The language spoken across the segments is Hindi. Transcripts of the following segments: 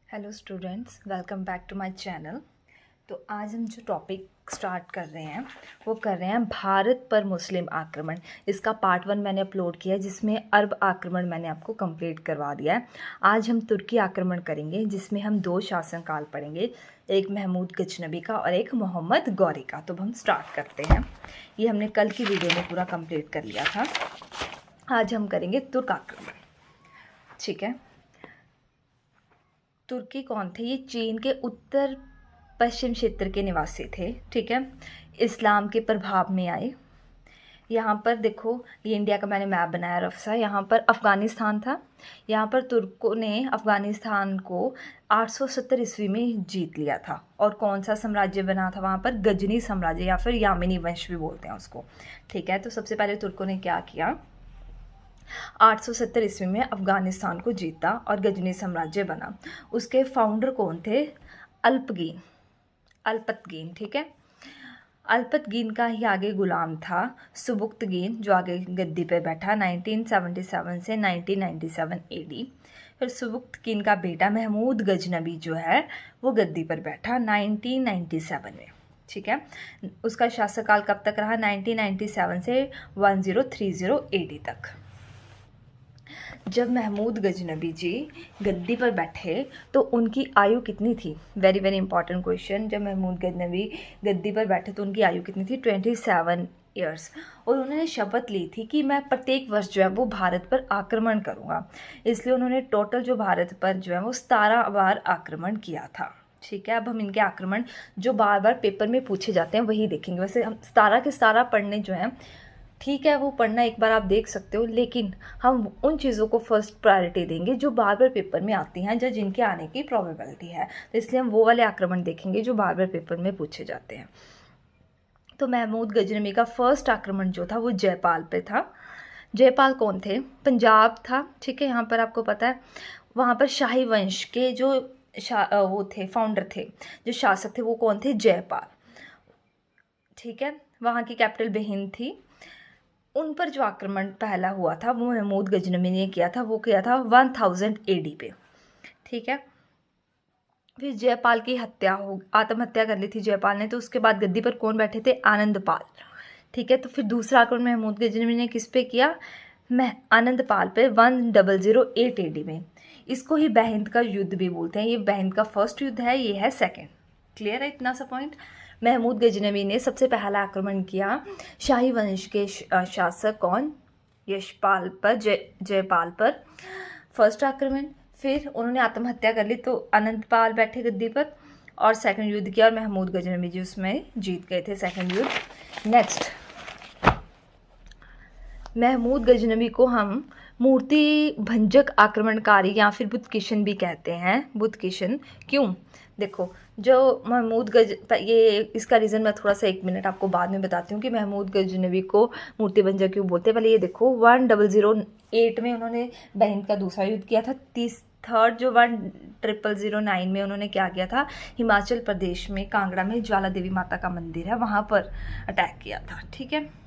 Hello students, welcome back to my channel. तो आज हम जो टॉपिक स्टार्ट कर रहे हैं वो कर रहे हैं भारत पर मुस्लिम आक्रमण। इसका पार्ट 1 मैंने अपलोड किया है जिसमें अरब आक्रमण मैंने आपको कंप्लीट करवा दिया है। आज हम तुर्की आक्रमण करेंगे जिसमें हम 2 शासनकाल पढ़ेंगे, एक महमूद गजनबी का और एक मोहम्मद गौरी का। तो हम स्टार्ट करते हैं। ये हमने कल की वीडियो में पूरा कंप्लीट कर लिया था। आज हम करेंगे तुर्क आक्रमण, ठीक है। तुर्की कौन थे? ये चीन के उत्तर पश्चिम क्षेत्र के निवासी थे, ठीक है। इस्लाम के प्रभाव में आए। यहाँ पर देखो, ये इंडिया का मैंने मैप बनाया रफ सा। यहाँ पर अफ़गानिस्तान था। यहाँ पर तुर्कों ने अफ़गानिस्तान को 870 ईस्वी में जीत लिया था। और कौन सा साम्राज्य बना था वहाँ पर? गजनी साम्राज्य या फिर यामिनी वंश भी बोलते हैं उसको, ठीक है। तो सबसे पहले तुर्कों ने क्या किया, 870 ईस्वी में अफ़गानिस्तान को जीता और गजनी साम्राज्य बना। उसके फाउंडर कौन थे? अल्पतगीन, ठीक है। अल्पतगीन का ही आगे गुलाम था सुबुक्तगीन, जो आगे गद्दी पे बैठा 1977 से 1997 एडी। फिर सुबुक्तगीन का बेटा महमूद गजनबी जो है वो गद्दी पर बैठा 1997 में, ठीक है। उसका शासनकाल कब तक रहा? 1997 से 1030 एडी तक। जब महमूद गजनबी जी गद्दी पर बैठे तो उनकी आयु कितनी थी? Very very important question. जब महमूद गजनबी गद्दी पर बैठे तो उनकी आयु कितनी थी? 27 ईयर्स। और उन्होंने शपथ ली थी कि मैं प्रत्येक वर्ष जो है वो भारत पर आक्रमण करूँगा। इसलिए उन्होंने टोटल जो भारत पर जो है वो 17 बार आक्रमण किया था, ठीक है। अब हम इनके आक्रमण जो बार बार पेपर में पूछे जाते हैं वही देखेंगे। वैसे हम 17 के 17 पढ़ने जो हैं, ठीक है, वो पढ़ना एक बार आप देख सकते हो, लेकिन हम उन चीज़ों को फर्स्ट प्रायोरिटी देंगे जो बार बार पेपर में आती हैं या जिनके आने की प्रोबेबिलिटी है। तो इसलिए हम वो वाले आक्रमण देखेंगे जो बार बार पेपर में पूछे जाते हैं। तो महमूद गजनबी का फर्स्ट आक्रमण जो था वो जयपाल पे था। जयपाल कौन थे? पंजाब था, ठीक है। यहाँ पर आपको पता है वहाँ पर शाही वंश के जो वो थे, फाउंडर थे, जो शासक थे, वो कौन थे? जयपाल, ठीक है। वहाँ की कैपिटल बिहिंद थी। उन पर जो आक्रमण पहला हुआ था वो महमूद गजनबी ने किया था। वो किया था 1000 एडी पे, ठीक है। फिर जयपाल की आत्महत्या कर ली थी जयपाल ने। तो उसके बाद गद्दी पर कौन बैठे थे? आनंदपाल, ठीक है। तो फिर दूसरा आक्रमण महमूद गजनबी ने किस पे किया? आनंदपाल पे 1008 एडी में। इसको ही बहिंद का युद्ध भी बोलते हैं। ये बहिंद का फर्स्ट युद्ध है, ये है सेकेंड। क्लियर है इतना सा पॉइंट? महमूद गजनबी ने सबसे पहला आक्रमण किया शाही वंश के शासक कौन? यशपाल पर, जयपाल पर, फर्स्ट आक्रमण। फिर उन्होंने आत्महत्या कर ली तो अनंतपाल बैठे गद्दी पर और सेकंड युद्ध किया और महमूद गजनबी जी उसमें जीत गए थे सेकंड युद्ध। नेक्स्ट, महमूद गजनबी को हम मूर्ति भंजक आक्रमणकारी या फिर बुतकिशन भी कहते हैं। बुतकिशन क्यों? देखो, जो ये इसका रीज़न मैं थोड़ा सा 1 मिनट आपको बाद में बताती हूँ कि महमूद गजनबी को मूर्ति भंजक क्यों बोलते हैं। पहले ये देखो, 1008 में उन्होंने बहिंद का दूसरा युद्ध किया था। थर्ड जो 1009 में उन्होंने क्या किया था? हिमाचल प्रदेश में कांगड़ा में ज्वाला देवी माता का मंदिर है, वहाँ पर अटैक किया था, ठीक है।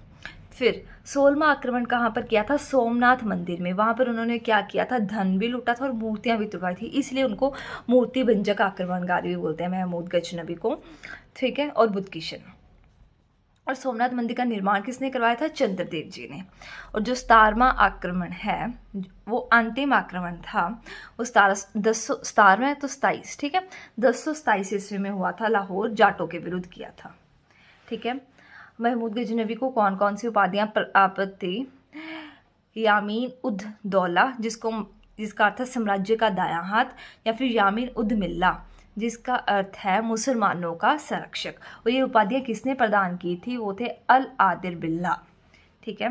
फिर 16वां आक्रमण कहाँ पर किया था? सोमनाथ मंदिर में। वहाँ पर उन्होंने क्या किया था? धन भी लूटा था और मूर्तियाँ भी तुड़वाई थी, इसलिए उनको मूर्ति भंजक आक्रमणकारी भी बोलते हैं महमूद गजनबी को, ठीक है। और बुतकिशन। और सोमनाथ मंदिर का निर्माण किसने करवाया था? चंद्रदेव जी ने। और जो 17वां आक्रमण है वो अंतिम आक्रमण था, वो 17वें तो 27, ठीक है, 1027 ईस्वी में हुआ था। लाहौर जाटों के विरुद्ध किया था, ठीक है। महमूद गजनबी को कौन कौन सी उपाधियां प्राप्त थी? यामीन उद दौला, जिसका अर्थ है साम्राज्य का दायां हाथ, या फिर यामीन उद मिल्ला, जिसका अर्थ है मुसलमानों का संरक्षक। और ये उपाधियां किसने प्रदान की थी? वो थे अल आदिर बिल्ला, ठीक है।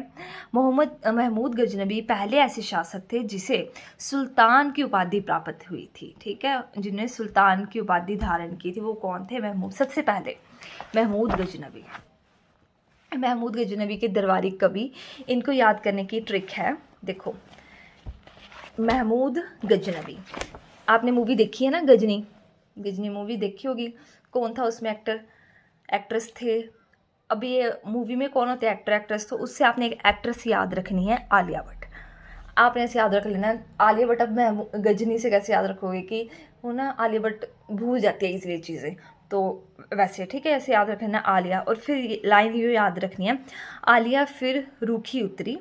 महमूद गजनबी पहले ऐसे शासक थे जिसे सुल्तान की उपाधि प्राप्त हुई थी, ठीक है। जिन्हें सुल्तान की उपाधि धारण की थी वो कौन थे? सबसे पहले महमूद गजनबी। महमूद गजनबी के दरबारी कवि, इनको याद करने की ट्रिक है। देखो, महमूद गजनबी, आपने मूवी देखी है ना, गजनी मूवी देखी होगी। कौन था उसमें एक्ट्रेस थे? अभी ये मूवी में कौन होते हैं एक्टर एक्ट्रेस? तो उससे आपने एक एक्ट्रेस याद रखनी है, आलिया भट्ट। आपने ऐसे याद रख लेना। आलिया भट्ट, अब मैं गजनी से कैसे याद रखोगे कि वो ना आलिया भट्ट भूल जाती है इसलिए चीज़ें, तो वैसे ठीक है, ऐसे याद रख लेना आलिया। और फिर लाइन ये याद रखनी है, आलिया फिर रूखी उतरी,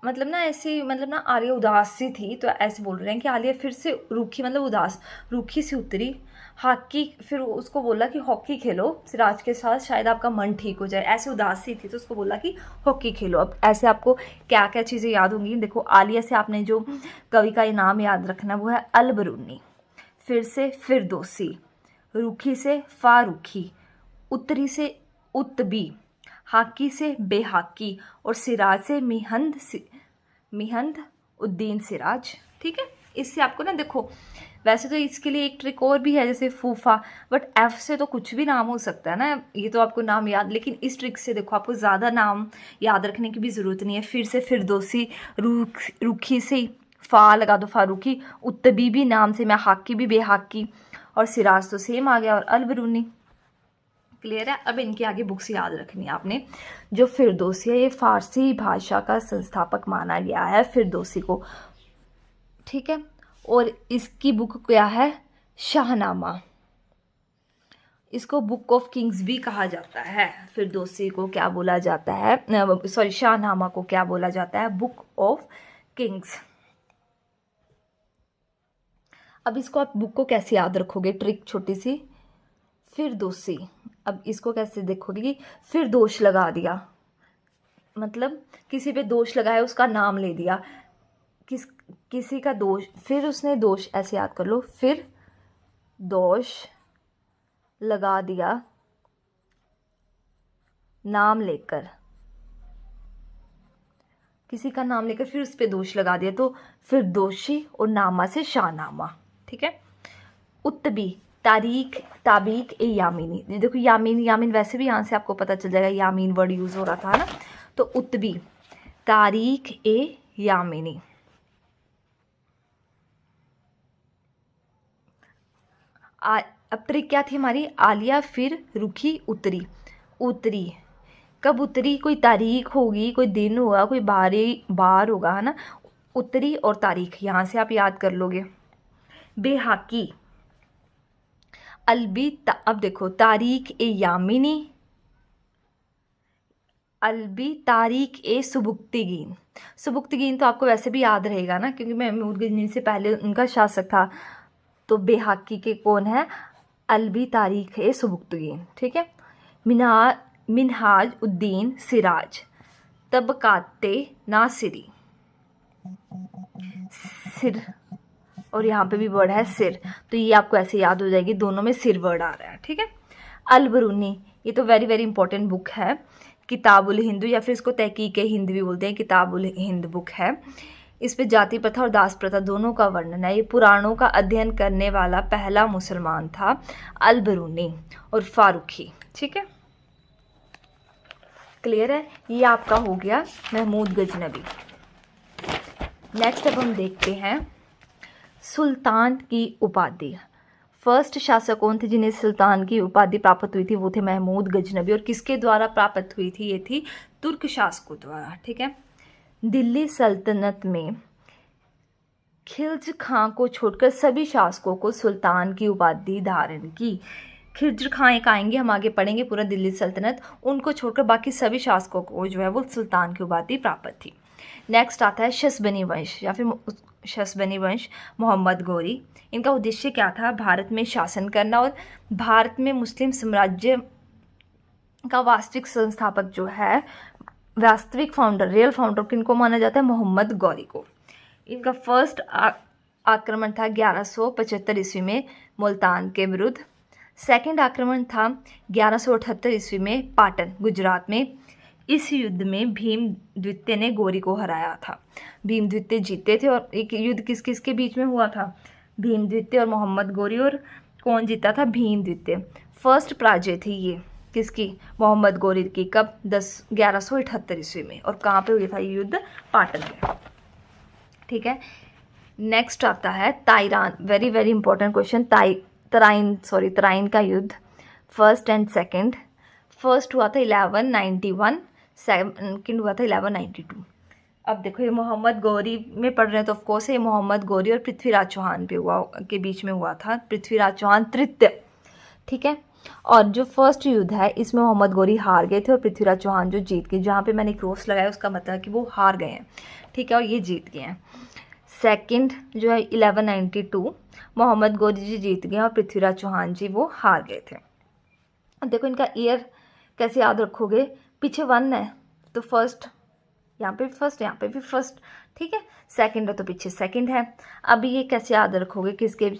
मतलब ना ऐसी, मतलब ना आलिया उदास सी थी, तो ऐसे बोल रहे हैं कि आलिया फिर से रूखी, मतलब उदास, रूखी सी उतरी। हॉकी, फिर उसको बोला कि हॉकी खेलो सिराज के साथ, शायद आपका मन ठीक हो जाए। ऐसे उदास सी थी तो उसको बोला कि हॉकी खेलो। अब ऐसे आपको क्या क्या चीज़ें याद होंगी, देखो आलिया से आपने जो कवि का इनाम याद रखना वो है अलबरूनी, फिर से फिरदौसी, रूखी से फारूखी, उत्तरी से उत्तबी, हाकी से बेहाकी, और सिराज से मिहंद उद्दीन सिराज। ठीक है, इससे आपको ना देखो, वैसे तो इसके लिए एक ट्रिक और भी है जैसे फूफा, बट एफ से तो कुछ भी नाम हो सकता है ना, ये तो आपको नाम याद, लेकिन इस ट्रिक से देखो आपको ज़्यादा नाम याद रखने की भी ज़रूरत नहीं है। फिर से फिरदौसी, रूखी से फा लगा दो फारूकी, उत्तबी भी नाम से, मैं हाकी भी बेहाकी, और सिराज तो सेम आ गया, और अलबरूनी। क्लियर है। अब इनकी आगे बुक्स याद रखनी है आपने। जो फिरदौसी है ये फारसी भाषा का संस्थापक माना गया है फिरदौसी को, ठीक है। और इसकी बुक क्या है, शाहनामा। इसको बुक ऑफ किंग्स भी कहा जाता है। फिरदौसी को क्या बोला जाता है, सॉरी शाहनामा को क्या बोला जाता है, बुक ऑफ किंग्स। अब इसको आप बुक को कैसे याद रखोगे, ट्रिक छोटी सी, फिरदौसी। अब इसको कैसे देखोगे कि फिर दोष लगा दिया, मतलब किसी पे दोष लगाया, उसका नाम ले दिया, किसी का दोष, फिर उसने दोष, ऐसे याद कर लो, फिर दोष लगा दिया नाम लेकर, किसी का नाम लेकर फिर उस पर दोष लगा दिया, तो फिर दोषी, और नामा से शाहनामा। ठीक है। उत्तबी, तारीख, ताबीक ए यामीनी। देखो यामीन, यामीन वैसे भी यहाँ से आपको पता चल जाएगा, यामीन वर्ड यूज़ हो रहा था ना, तो उत्तबी, तारीख ए यामीनी। अब ट्रिक क्या थी हमारी, आलिया फिर रुखी उतरी। उतरी कब उतरी, कोई तारीख होगी, कोई दिन होगा, कोई बार होगा, है ना। उतरी और तारीख यहाँ से आप याद कर लोगे। बेहाकी, अब देखो तारीख ए यामिनी, अलबी तारीख ए सुबुक्तिगीन। सुबुक्तिगीन तो आपको वैसे भी याद रहेगा ना, क्योंकि महमूद गजनी से पहले उनका शासक था। तो बेहाकी के कौन है, अलबी तारीख ए सुबुक्तिगीन। ठीक है। मिनहाज उद्दीन सिराज, तबकाते नासिरी, सिर, और यहाँ पे भी वर्ड है सिर, तो ये आपको ऐसे याद हो जाएगी, दोनों में सिर वर्ड आ रहा है। ठीक है। अलबरूनी, ये तो वेरी वेरी इंपॉर्टेंट बुक है, किताबुल हिंद, या फिर इसको तहकीक हिंद भी बोलते हैं, किताबुल हिंद बुक है। इस पे जाति प्रथा और दास प्रथा दोनों का वर्णन है। ये पुराणों का अध्ययन करने वाला पहला मुसलमान था अलबरूनी और फारूकी। ठीक है, क्लियर है। ये आपका हो गया महमूद गजनबी। नेक्स्ट अब हम देखते हैं सुल्तान की उपाधि। फर्स्ट शासक कौन थे जिन्हें सुल्तान की उपाधि प्राप्त हुई थी, वो थे महमूद गजनबी। और किसके द्वारा प्राप्त हुई थी, ये थी तुर्क शासकों द्वारा। ठीक है। दिल्ली सल्तनत में खिलज खां को छोड़कर सभी शासकों को सुल्तान की उपाधि धारण की। खिलज खां एक आएंगे, हम आगे पढ़ेंगे पूरा दिल्ली सल्तनत, उनको छोड़कर बाकी सभी शासकों को जो है वो सुल्तान की उपाधि प्राप्त थी। नेक्स्ट आता है शसबनी वंश, या फिर शसबनी वंश, मोहम्मद गौरी। इनका उद्देश्य क्या था, भारत में शासन करना और भारत में मुस्लिम साम्राज्य का वास्तविक संस्थापक जो है, वास्तविक फाउंडर, रियल फाउंडर किनको माना जाता है, मोहम्मद गौरी को। इनका फर्स्ट आक्रमण था 1175 ईस्वी में मुल्तान के विरुद्ध। सेकंड आक्रमण था 1178 ईस्वी में पाटन, गुजरात में। इस युद्ध में भीम द्वितीय ने गौरी को हराया था। भीम द्वितीय जीते थे, और एक युद्ध किस किस के बीच में हुआ था, भीम द्वितीय और मोहम्मद गौरी। और कौन जीता था, भीम द्वितीय। फर्स्ट पराजय थी ये किसकी, मोहम्मद गौरी की। कब, 1178 ईस्वी में। और कहाँ पे हुआ था ये युद्ध, पाटन में। ठीक है। नेक्स्ट आता है Tarain, very very important question. Tarain का युद्ध, फर्स्ट एंड सेकंड। फर्स्ट हुआ था 1191, सेकंड हुआ था 1192। अब देखो ये मोहम्मद गौरी में पढ़ रहे हैं तो ऑफकोर्स ये मोहम्मद गौरी और पृथ्वीराज चौहान के बीच में हुआ था। पृथ्वीराज चौहान तृतीय, ठीक है। और जो फर्स्ट युद्ध है इसमें मोहम्मद गौरी हार गए थे और पृथ्वीराज चौहान जो जीत गए। जहाँ पे मैंने क्रॉस लगाया उसका मतलब है कि वो हार गए हैं, ठीक है, और ये जीत गए हैं। सेकंड जो है 1192 मोहम्मद गौरी जी जीत गए और पृथ्वीराज चौहान जी वो हार गए थे। देखो इनका ईयर कैसे याद रखोगे, पीछे 1 है तो फर्स्ट, यहाँ पे भी फर्स्ट, यहाँ पे भी फर्स्ट, ठीक है। सेकंड है तो पीछे सेकंड है। अब ये कैसे याद रखोगे, किसके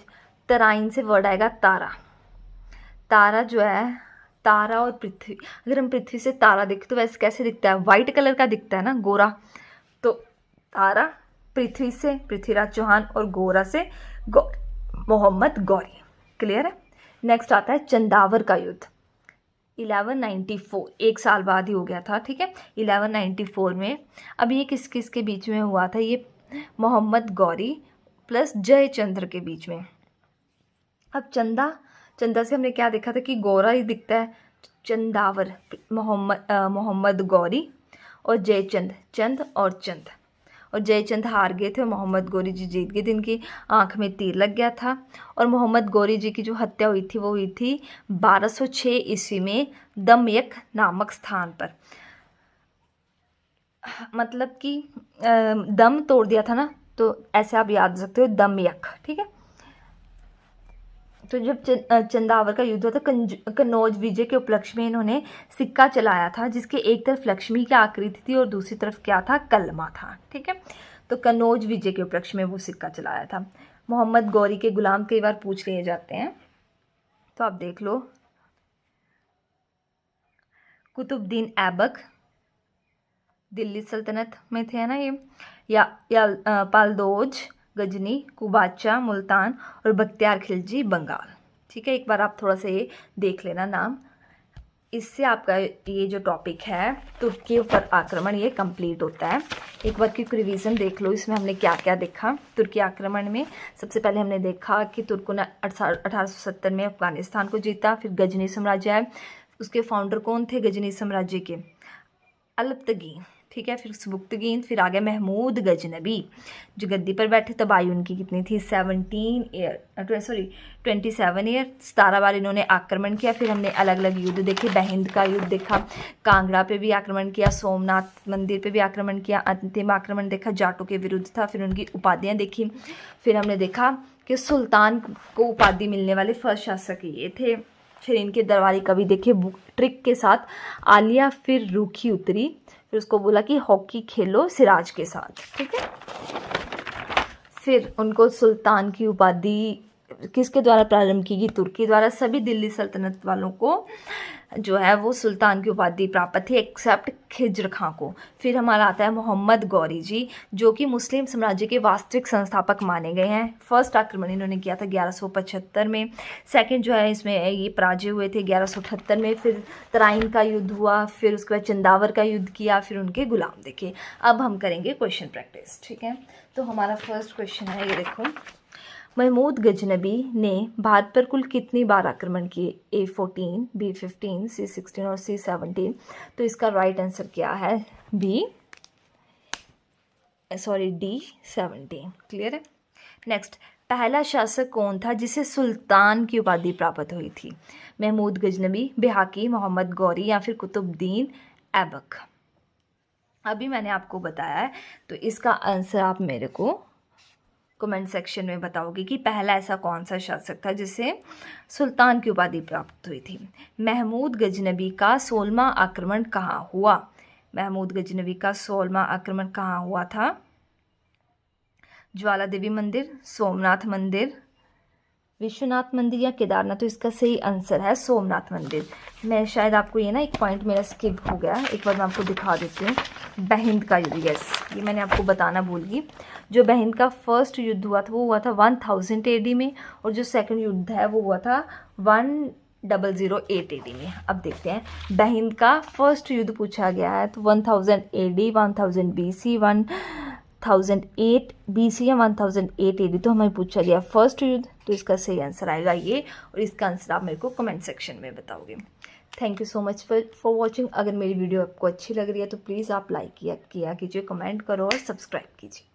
तराइन से वर्ड आएगा तारा। तारा जो है, तारा और पृथ्वी, अगर हम पृथ्वी से तारा देखें तो वैसे कैसे दिखता है, वाइट कलर का दिखता है ना, गोरा। तो तारा पृथ्वी से पृथ्वीराज चौहान और गोरा से मोहम्मद गौरी। क्लियर है। नेक्स्ट आता है चंदावर का युद्ध 1194, एक साल बाद ही हो गया था, ठीक है। 1194 में अब ये किस किस के बीच में हुआ था, ये मोहम्मद गौरी प्लस जयचंद्र के बीच में। अब चंदा से हमने क्या देखा था कि गोरा ही दिखता है। चंदावर मोहम्मद गौरी और जयचंद, चंद और चंद, और जयचंद हार गए थे और मोहम्मद गौरी जी जीत गए थे। इनकी आंख में तीर लग गया था और मोहम्मद गौरी जी की जो हत्या हुई थी वो हुई थी 1206 ईस्वी में दमयक नामक स्थान पर। मतलब कि दम तोड़ दिया था ना, तो ऐसे आप याद रख सकते हो, दमयक, ठीक है। तो जब चंदावर का युद्ध हुआ था, कन्नौज विजय के उपलक्ष्य में इन्होंने सिक्का चलाया था जिसके एक तरफ लक्ष्मी की आकृति थी और दूसरी तरफ क्या था, कलमा था, ठीक है। तो कन्नौज विजय के उपलक्ष्य में वो सिक्का चलाया था। मोहम्मद गौरी के गुलाम कई बार पूछ लिए जाते हैं, तो आप देख लो। कुतुबुद्दीन ऐबक दिल्ली सल्तनत में थे ना ये, या पालदोज गजनी, कुबाचा मुल्तान और बख्तियार खिलजी बंगाल, ठीक है। एक बार आप थोड़ा सा ये देख लेना नाम, इससे आपका ये जो टॉपिक है तुर्की पर आक्रमण ये कंप्लीट होता है। एक बार क्विक रिवीजन देख लो, इसमें हमने क्या क्या देखा। तुर्की आक्रमण में सबसे पहले हमने देखा कि तुर्कों ने 1870 में अफगानिस्तान को जीता। फिर गजनी साम्राज्य है, उसके फाउंडर कौन थे गजनी साम्राज्य के, अल्पतगीन, ठीक है। फिर सुबुक्तगीन, फिर आ गया महमूद गजनबी जो गद्दी पर बैठे। तब आयु उनकी कितनी थी, 27 ईयर। 17 बार इन्होंने आक्रमण किया। फिर हमने अलग अलग युद्ध देखे, बहिंद का युद्ध देखा, कांगड़ा पे भी आक्रमण किया, सोमनाथ मंदिर पे भी आक्रमण किया, अंतिम आक्रमण देखा जाटों के विरुद्ध था। फिर उनकी उपाधियाँ देखी। फिर हमने देखा कि सुल्तान को उपाधि मिलने वाले फर्स्ट शासक ये थे। फिर इनके दरबारी कवि देखे, ट्रिक के साथ आलिया फिर रूखी उतरी, फिर उसको बोला कि हॉकी खेलो सिराज के साथ, ठीक है। फिर उनको सुल्तान की उपाधि किसके द्वारा प्रारंभ की गई, तुर्की द्वारा। सभी दिल्ली सल्तनत वालों को जो है वो सुल्तान की उपाधि प्राप्त थी एक्सेप्ट खिज्र खां को। फिर हमारा आता है मोहम्मद गौरी जी जो कि मुस्लिम साम्राज्य के वास्तविक संस्थापक माने गए हैं। फर्स्ट आक्रमण इन्होंने किया था 1175 में। सेकंड जो है इसमें ये पराजय हुए थे 1178 में। फिर तराइन का युद्ध हुआ, फिर उसके बाद चंदावर का युद्ध किया, फिर उनके गुलाम देखे। अब हम करेंगे क्वेश्चन प्रैक्टिस, ठीक है। तो हमारा फर्स्ट क्वेश्चन है, ये देखो, महमूद गजनबी ने भारत पर कुल कितनी बार आक्रमण किए, A14, B15, C16 और C17। तो इसका राइट आंसर क्या है, D17। क्लियर है। नेक्स्ट, पहला शासक कौन था जिसे सुल्तान की उपाधि प्राप्त हुई थी, महमूद गजनबी, बेहाकी, मोहम्मद गौरी या फिर कुतुबुद्दीन ऐबक। अभी मैंने आपको बताया है, तो इसका आंसर आप मेरे को कमेंट सेक्शन में बताओगे कि पहला ऐसा कौन सा शासक था जिसे सुल्तान की उपाधि प्राप्त हुई थी। महमूद गजनबी का 16वां आक्रमण कहाँ हुआ, महमूद गजनबी का 16वां आक्रमण कहाँ हुआ था, ज्वाला देवी मंदिर, सोमनाथ मंदिर, विश्वनाथ मंदिर या केदारनाथ। तो इसका सही आंसर है सोमनाथ मंदिर। मैं शायद आपको ये ना एक पॉइंट मेरा स्किप हो गया, एक बार मैं आपको दिखा देती हूँ। बहिंद का युद्ध, यस, ये मैंने आपको बताना भूल गई। जो बहिंद का फर्स्ट युद्ध हुआ था वो हुआ था 1000 AD में, और जो सेकंड युद्ध है वो हुआ था 1008 AD में। अब देखते हैं, बहिंद का फर्स्ट युद्ध पूछा गया है तो 1000 AD, 1000 BC, 1008 BC या 1008 AD। तो हमें पूछा गया फर्स्ट युद्ध, तो इसका सही आंसर आएगा ये, और इसका आंसर आप मेरे को कमेंट सेक्शन में बताओगे। Thank you so much for watching. अगर मेरी वीडियो आपको अच्छी लग रही है तो प्लीज़ आप लाइक किया कीजिए, कमेंट करो और सब्सक्राइब कीजिए।